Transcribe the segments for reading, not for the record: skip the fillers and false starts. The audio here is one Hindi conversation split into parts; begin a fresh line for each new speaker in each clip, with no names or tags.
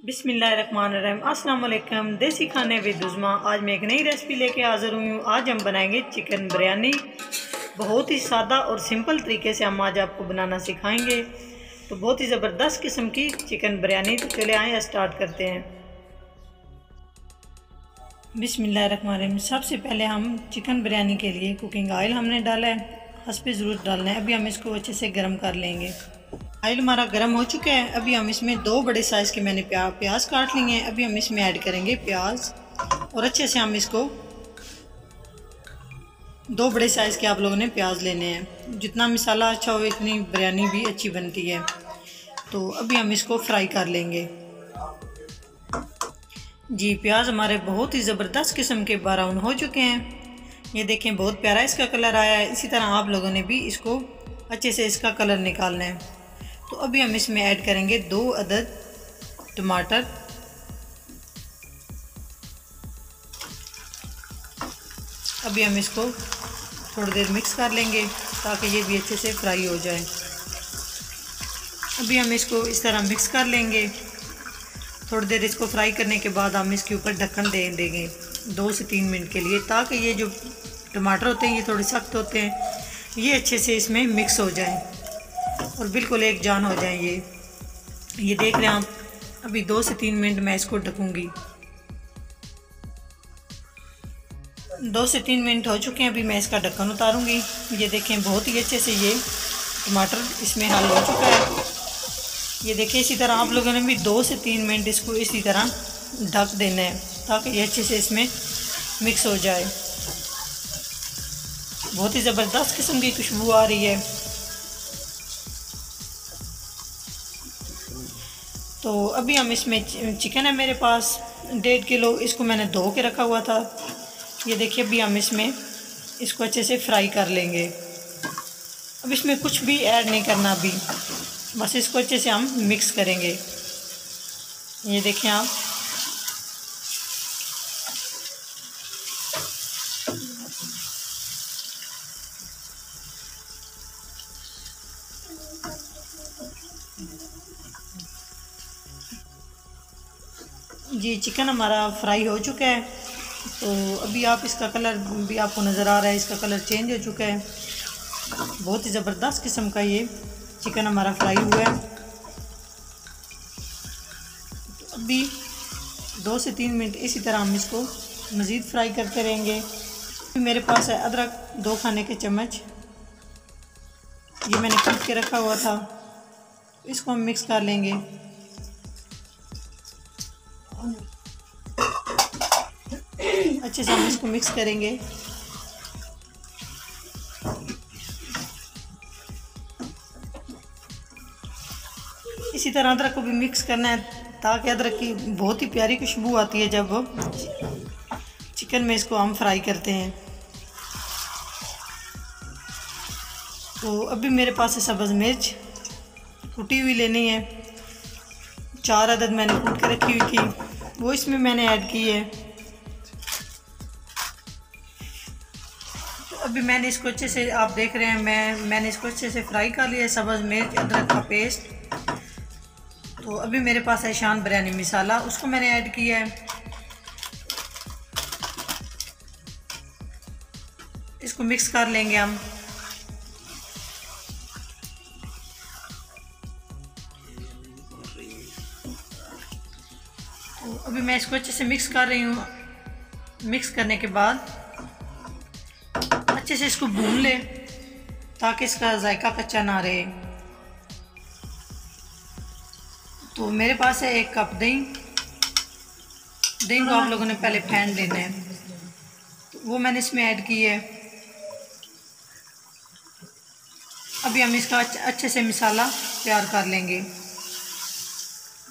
बिस्मिल्लाहिर्रहमानिर्रहीम। अस्सलाम वालेकुम। देसी खाने विद उज़्मा। आज मैं एक नई रेसिपी लेके हाज़िर हुई हूँ। आज हम बनाएंगे चिकन बिरयानी। बहुत ही सादा और सिंपल तरीके से हम आज आपको बनाना सिखाएंगे। तो बहुत ही ज़बरदस्त किस्म की चिकन बिरयानी। तो चले आए स्टार्ट करते हैं। बिस्मिल्लाहिर्रहमानिर्रहीम। सबसे पहले हम चिकन बिरयानी के लिए कुकिंग ऑयल हमने डाला है, हस्बे ज़रूरत डालना है। अभी हम इसको अच्छे से गर्म कर लेंगे। ऑयल हमारा गर्म हो चुका है। अभी हम इसमें 2 बड़े साइज़ के मैंने प्याज काट लिए हैं। अभी हम इसमें ऐड करेंगे प्याज और अच्छे से हम इसको 2 बड़े साइज़ के आप लोगों ने प्याज लेने हैं। जितना मसाला अच्छा हो इतनी बिरयानी भी अच्छी बनती है। तो अभी हम इसको फ्राई कर लेंगे। जी, प्याज हमारे बहुत ही ज़बरदस्त किस्म के ब्राउन हो चुके हैं। ये देखें, बहुत प्यारा इसका कलर आया है। इसी तरह आप लोगों ने भी इसको अच्छे से इसका कलर निकालना है। तो अभी हम इसमें ऐड करेंगे 2 अदद टमाटर। अभी हम इसको थोड़ी देर मिक्स कर लेंगे ताकि ये भी अच्छे से फ्राई हो जाए। अभी हम इसको इस तरह मिक्स कर लेंगे। थोड़ी देर इसको फ्राई करने के बाद हम इसके ऊपर ढक्कन दे देंगे 2 से 3 मिनट के लिए, ताकि ये जो टमाटर होते हैं ये थोड़े सख्त होते हैं, ये अच्छे से इसमें मिक्स हो जाएं और बिल्कुल एक जान हो जाए। ये देख रहे हैं आप। अभी 2 से 3 मिनट मैं इसको ढकूंगी। 2 से 3 मिनट हो चुके हैं। अभी मैं इसका ढक्कन उतारूंगी। ये देखें, बहुत ही अच्छे से ये टमाटर इसमें हल हो चुका है। ये देखिए, इसी तरह आप लोगों ने भी 2 से 3 मिनट इसको इसी तरह ढक देना है ताकि ये अच्छे से इसमें मिक्स हो जाए। बहुत ही ज़बरदस्त किस्म की खुशबू आ रही है। तो अभी हम इसमें चिकन है मेरे पास 1.5 किलो, इसको मैंने धो के रखा हुआ था। ये देखिए, अभी हम इसमें इसको अच्छे से फ्राई कर लेंगे। अब इसमें कुछ भी ऐड नहीं करना, अभी बस इसको अच्छे से हम मिक्स करेंगे। ये देखें आप। जी, चिकन हमारा फ्राई हो चुका है। तो अभी आप इसका कलर भी आपको नज़र आ रहा है, इसका कलर चेंज हो चुका है। बहुत ही ज़बरदस्त किस्म का ये चिकन हमारा फ्राई हुआ है। तो अभी 2 से 3 मिनट इसी तरह हम इसको मज़ीद फ्राई करते रहेंगे। मेरे पास है अदरक 2 खाने के चम्मच, ये मैंने कूट के रखा हुआ था। इसको हम मिक्स कर लेंगे। अच्छे से हम इसको मिक्स करेंगे। इसी तरह अदरक को भी मिक्स करना है ताकि अदरक की बहुत ही प्यारी खुशबू आती है जब चिकन में इसको हम फ्राई करते हैं। तो अभी मेरे पास है सब्ज़ मिर्च कुटी हुई लेनी है। 4 अदद मैंने कूट के रखी हुई थी, वो इसमें मैंने ऐड की है। तो अभी मैंने इसको अच्छे से, आप देख रहे हैं, मैंने इसको अच्छे से फ्राई कर लिया है, सब्ज़ मिर्च अदरक का पेस्ट। तो अभी मेरे पास है शान बिरयानी मसाला, उसको मैंने ऐड किया है। इसको मिक्स कर लेंगे हम। तो अभी मैं इसको अच्छे से मिक्स कर रही हूँ। मिक्स करने के बाद अच्छे से इसको भून ले ताकि इसका जायका कच्चा ना रहे। तो मेरे पास है 1 कप दही। दही को आप लोगों ने पहले फेंट देना है, तो वो मैंने इसमें ऐड की है। अभी हम इसका अच्छे से मसाला तैयार कर लेंगे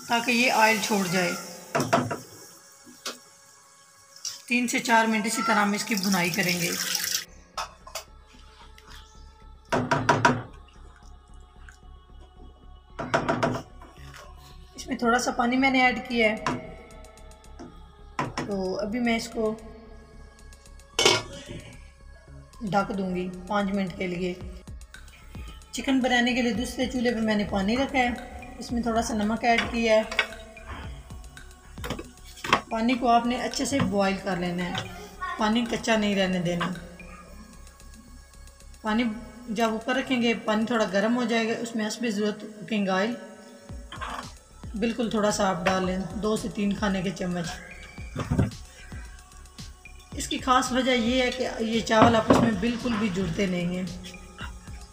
ताकि ये ऑयल छोड़ जाए। 3 से 4 मिनट इसी तरह हम इसकी भुनाई करेंगे। इसमें थोड़ा सा पानी मैंने ऐड किया है। तो अभी मैं इसको ढक दूंगी 5 मिनट के लिए। चिकन बनाने के लिए दूसरे चूल्हे पे मैंने पानी रखा है, इसमें थोड़ा सा नमक ऐड किया है। पानी को आपने अच्छे से बॉईल कर लेना है, पानी कच्चा नहीं रहने देना। पानी जब ऊपर रखेंगे पानी थोड़ा गर्म हो जाएगा, उसमें हस्बे ज़रूरत कुकिंग ऑयल बिल्कुल थोड़ा सा आप डाल लें, 2 से 3 खाने के चम्मच। इसकी ख़ास वजह ये है कि ये चावल आपस में बिल्कुल भी जुड़ते नहीं हैं,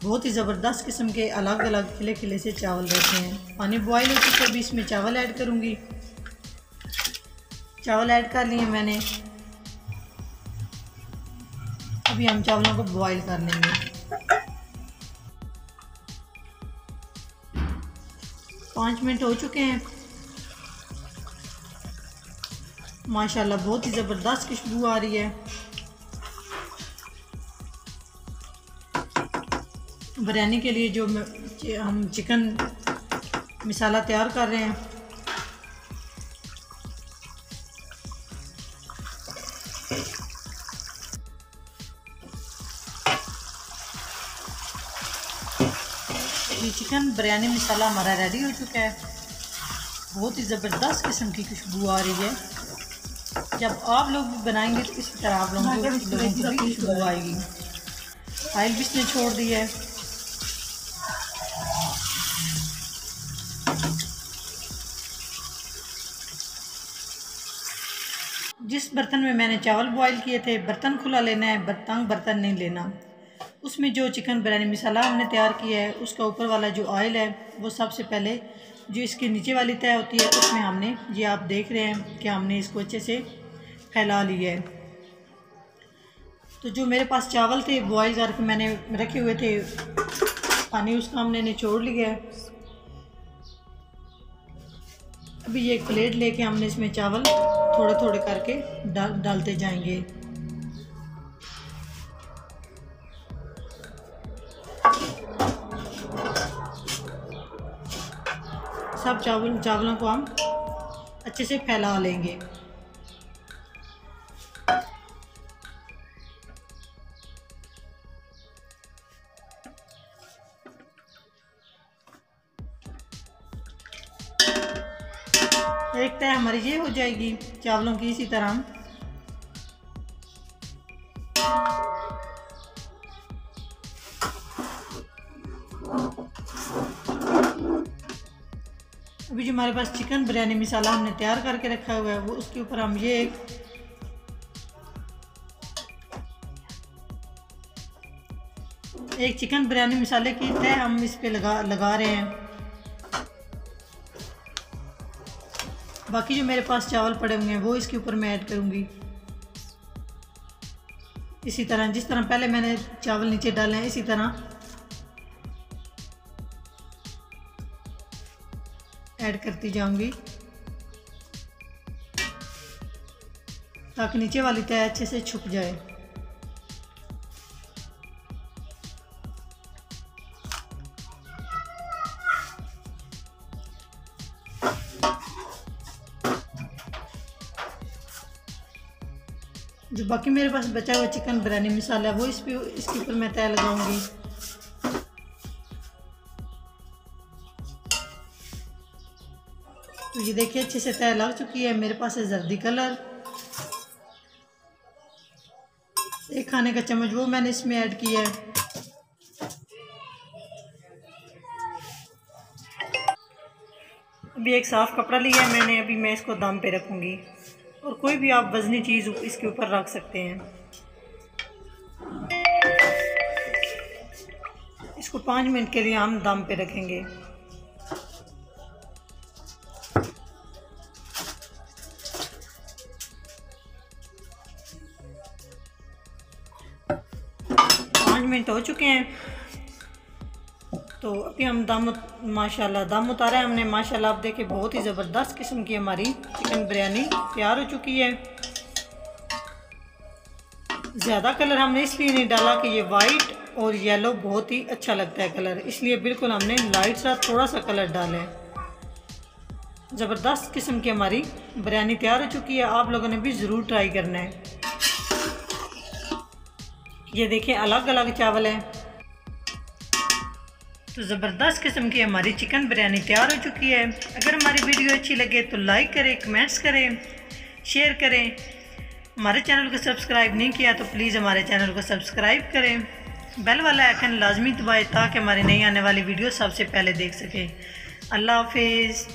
बहुत ही ज़बरदस्त किस्म के अलग अलग खिले खिले से चावल रहते हैं। पानी बॉईल हो चुका है, अभी इसमें चावल ऐड करूँगी। चावल ऐड कर लिए मैंने, अभी हम चावलों को बॉईल कर लेंगे। 5 मिनट हो चुके हैं। माशाल्लाह बहुत ही ज़बरदस्त खुशबू आ रही है। बिरयानी के लिए जो हम चिकन मसाला तैयार कर रहे हैं, ये चिकन बिरयानी मसाला हमारा रेडी हो चुका है। बहुत ही ज़बरदस्त किस्म की खुशबू आ रही है। जब आप लोग भी बनाएंगे तो इसी तरह आप लोगों को भी खुशबू आएगी। ऑयल भी इसने छोड़ दिया है। जिस बर्तन में मैंने चावल बॉईल किए थे, बर्तन खुला लेना है, बर्तन नहीं लेना। उसमें जो चिकन बिरयानी मसाला हमने तैयार किया है, उसका ऊपर वाला जो ऑयल है वो सबसे पहले जो इसकी नीचे वाली तय होती है उसमें हमने, ये आप देख रहे हैं कि हमने इसको अच्छे से फैला लिया है। तो जो मेरे पास चावल थे बॉईल करके मैंने रखे हुए थे, पानी उसका हमने निचोड़ लिया है। अभी ये एक प्लेट लेके हमने इसमें चावल थोड़े थोड़े करके डालते जाएंगे। सब चावलों को हम अच्छे से फैला लेंगे। एक तय हमारी ये हो जाएगी चावलों की। इसी तरह अभी जो हमारे पास चिकन बिरयानी मसाला हमने तैयार करके रखा हुआ है, वो उसके ऊपर हम ये एक चिकन बिरयानी मसाले की तय हम इस पे लगा रहे हैं। बाकी जो मेरे पास चावल पड़े हुए हैं वो इसके ऊपर मैं ऐड करूँगी। इसी तरह जिस तरह पहले मैंने चावल नीचे डाले हैं, इसी तरह ऐड करती जाऊंगी ताकि नीचे वाली तय अच्छे से छुप जाए। जो बाकी मेरे पास बचा हुआ चिकन बिरयानी मसाला है वो इसके ऊपर मैं तय लगाऊंगी। तो ये देखिए अच्छे से तय लग चुकी है। मेरे पास है जर्दी कलर, 1 खाने का चम्मच वो मैंने इसमें ऐड किया है। अभी एक साफ़ कपड़ा लिया है मैंने, अभी मैं इसको दम पे रखूँगी और कोई भी आप वज़नी चीज़ इसके ऊपर रख सकते हैं। इसको 5 मिनट के लिए हम दम पे रखेंगे। मिनट हो चुके हैं। तो अभी हम माशाल्लाह दम उतारा है हमने। माशाल्लाह आप देखिए बहुत ही ज़बरदस्त किस्म की हमारी चिकन बिरयानी तैयार हो चुकी है। ज़्यादा कलर हमने इसलिए नहीं डाला कि ये वाइट और येलो बहुत ही अच्छा लगता है कलर, इसलिए बिल्कुल हमने लाइट सा थोड़ा सा कलर डाला है। ज़बरदस्त किस्म की हमारी बिरयानी तैयार हो चुकी है। आप लोगों ने भी ज़रूर ट्राई करना है। ये देखें अलग अलग चावल हैं। तो ज़बरदस्त किस्म की हमारी चिकन बिरयानी तैयार हो चुकी है। अगर हमारी वीडियो अच्छी लगे तो लाइक करें, कमेंट्स करें, शेयर करें। हमारे चैनल को सब्सक्राइब नहीं किया तो प्लीज़ हमारे चैनल को सब्सक्राइब करें। बेल वाला आइकन लाजमी दबाएं ताकि हमारी नई आने वाली वीडियो सबसे पहले देख सकें। अल्लाह हाफिज़।